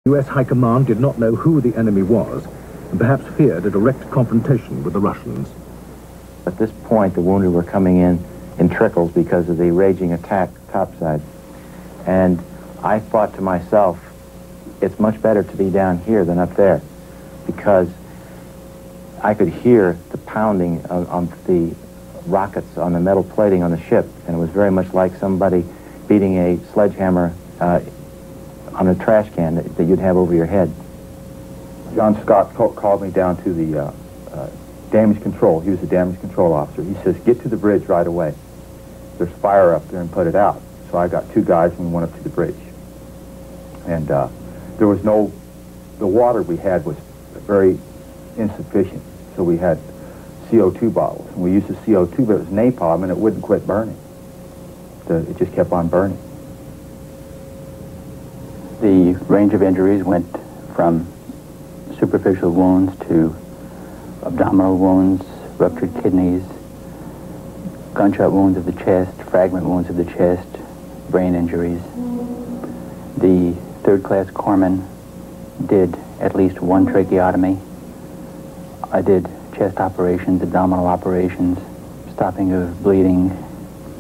U.S. High Command did not know who the enemy was, and perhaps feared a direct confrontation with the Russians. At this point, the wounded were coming in trickles because of the raging attack topside. And I thought to myself, it's much better to be down here than up there, because I could hear the pounding on the rockets on the metal plating on the ship, and it was very much like somebody beating a sledgehammer on a trash can that you'd have over your head. John Scott called me down to the damage control. He was the damage control officer. He says, get to the bridge right away. There's fire up there and put it out. So I got two guys and we went up to the bridge. And there was the water we had was very insufficient. So we had CO2 bottles. And we used the CO2, but it was napalm and it wouldn't quit burning. It just kept on burning. The range of injuries went from superficial wounds to abdominal wounds, ruptured kidneys, gunshot wounds of the chest, fragment wounds of the chest, brain injuries. The third-class corpsman did at least one tracheotomy. I did chest operations, abdominal operations, stopping of bleeding,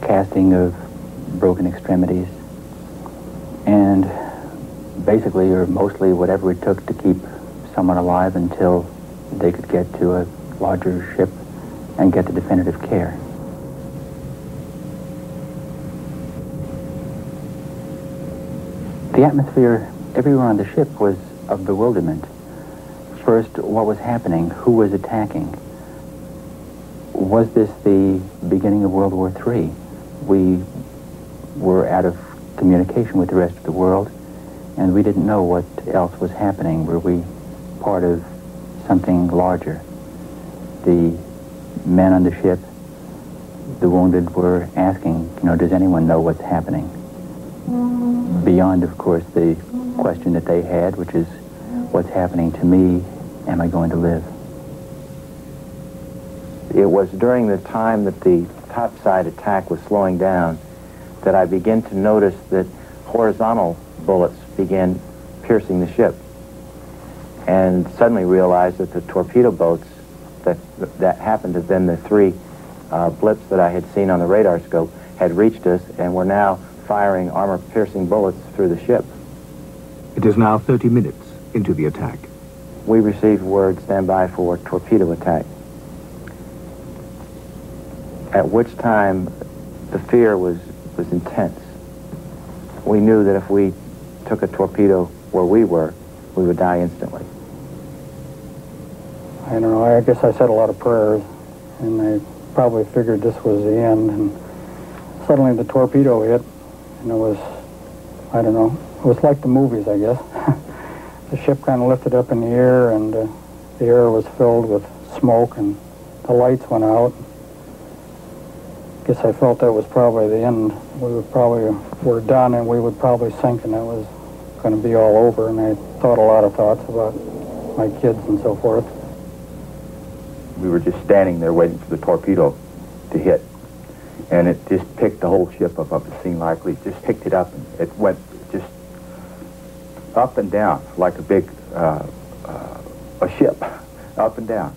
casting of broken extremities, and basically, or mostly, whatever it took to keep someone alive until they could get to a larger ship and get to definitive care. The atmosphere everywhere on the ship was of bewilderment. First, what was happening? Who was attacking? Was this the beginning of World War III? We were out of communication with the rest of the world, and we didn't know what else was happening. Were we part of something larger? The men on the ship, the wounded, were asking, does anyone know what's happening? Beyond, of course, the question that they had, which is, what's happening to me? Am I going to live? It was during the time that the topside attack was slowing down that I began to notice that horizontal bullets began piercing the ship, and suddenly realized that the torpedo boats that happened to have been the three blips that I had seen on the radar scope had reached us and were now firing armor-piercing bullets through the ship. It is now 30 minutes into the attack. We received word, stand by for torpedo attack, at which time the fear was intense. We knew that if we took a torpedo where we would die instantly. I don't know, I guess I said a lot of prayers, and I probably figured this was the end, and suddenly the torpedo hit, and it was, I don't know, it was like the movies, I guess. The ship kind of lifted up in the air, and the air was filled with smoke, and the lights went out. I guess I felt that was probably the end. We're done, and we would probably sink, and that was going to be all over, and I thought a lot of thoughts about my kids and so forth. We were just standing there waiting for the torpedo to hit, and it just picked the whole ship up. It seemed likely. It just picked it up, and it went just up and down like a big a ship, up and down.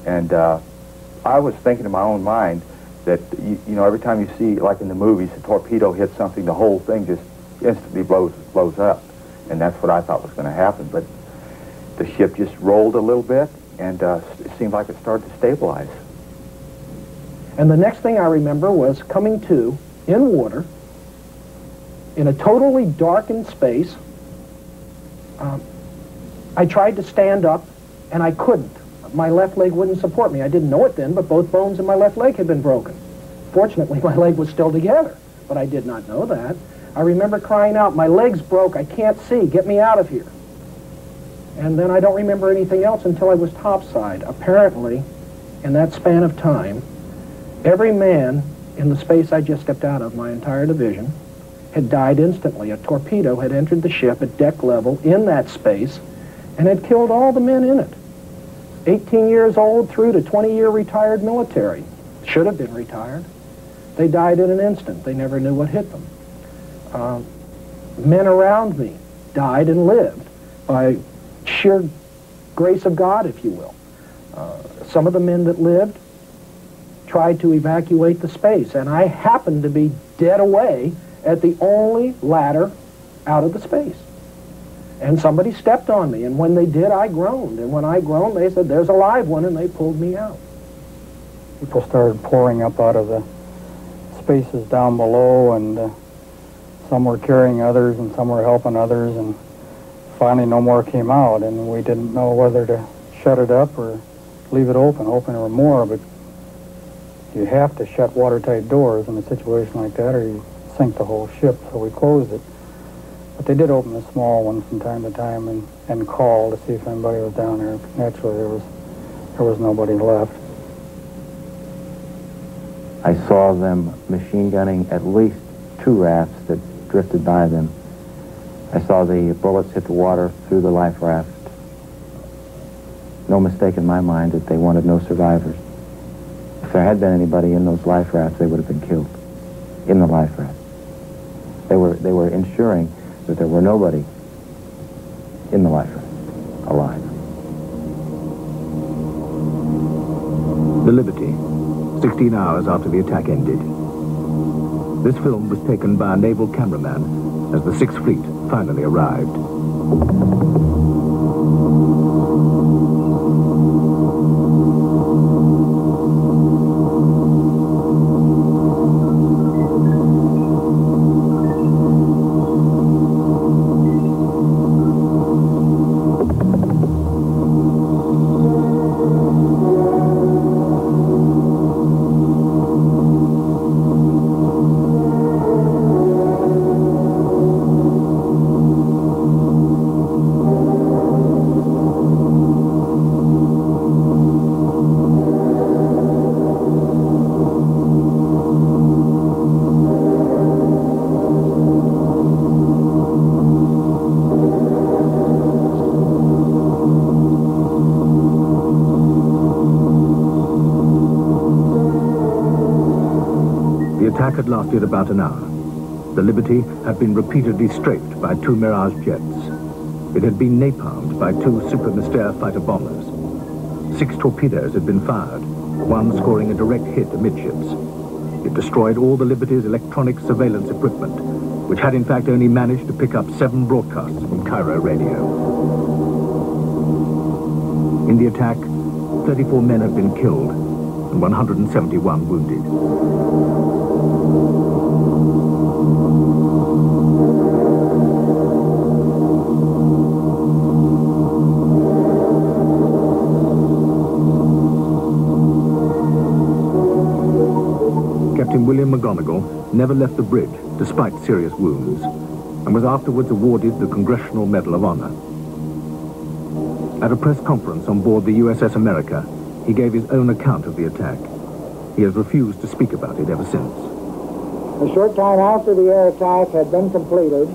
And I was thinking in my own mind that every time you see, like in the movies, a torpedo hits something, the whole thing just instantly blows up, and that's what I thought was going to happen. But the ship just rolled a little bit, and it seemed like it started to stabilize. And the next thing I remember was coming to in water in a totally darkened space. I tried to stand up, and I couldn't. My left leg wouldn't support me. I didn't know it then, but both bones in my left leg had been broken. Fortunately, my leg was still together, but I did not know that. I remember crying out, my leg's broke, I can't see, get me out of here. And then I don't remember anything else until I was topside. Apparently, in that span of time, every man in the space I just stepped out of, my entire division, had died instantly. A torpedo had entered the ship at deck level in that space and had killed all the men in it. 18 years old through to 20-year retired military. Should have been retired. They died in an instant. They never knew what hit them. Men around me died and lived. by sheer grace of God, if you will. Some of the men that lived tried to evacuate the space, and I happened to be dead away at the only ladder out of the space. And somebody stepped on me, and when they did, I groaned. And when I groaned, they said, "There's a live one," and they pulled me out. People started pouring up out of the spaces down below, and some were carrying others, and some were helping others, and finally no more came out, and we didn't know whether to shut it up or leave it open or more, but you have to shut watertight doors in a situation like that, or you sink the whole ship, so we closed it. But they did open the small one from time to time and call to see if anybody was down there. Naturally, there was nobody left. I saw them machine gunning at least 2 rafts that drifted by them. I saw the bullets hit the water through the life raft. No mistake in my mind that they wanted no survivors. If there had been anybody in those life rafts, they would have been killed in the life raft. They were ensuring that there were nobody in the life raft alive. The Liberty, 16 hours after the attack ended. This film was taken by a naval cameraman as the Sixth Fleet finally arrived. The attack had lasted about an hour. The Liberty had been repeatedly strafed by 2 Mirage jets. It had been napalmed by 2 Super Mystère fighter bombers. 6 torpedoes had been fired, one scoring a direct hit amidships. It destroyed all the Liberty's electronic surveillance equipment, which had in fact only managed to pick up 7 broadcasts from Cairo radio. In the attack, 34 men had been killed and 171 wounded. Captain William McGonigal never left the bridge despite serious wounds and was afterwards awarded the Congressional Medal of Honor. At a press conference on board the USS America, he gave his own account of the attack. He has refused to speak about it ever since. A short time after the air attack had been completed,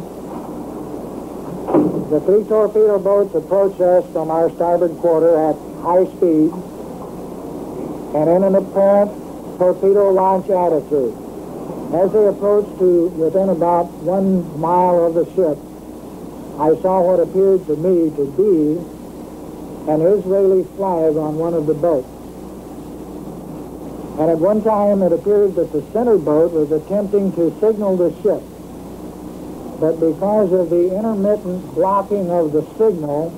the 3 torpedo boats approached us from our starboard quarter at high speed and in an apparent torpedo launch attitude. As they approached to within about 1 mile of the ship, I saw what appeared to me to be an Israeli flag on one of the boats. And at one time it appeared that the center boat was attempting to signal the ship. But because of the intermittent blocking of the signal,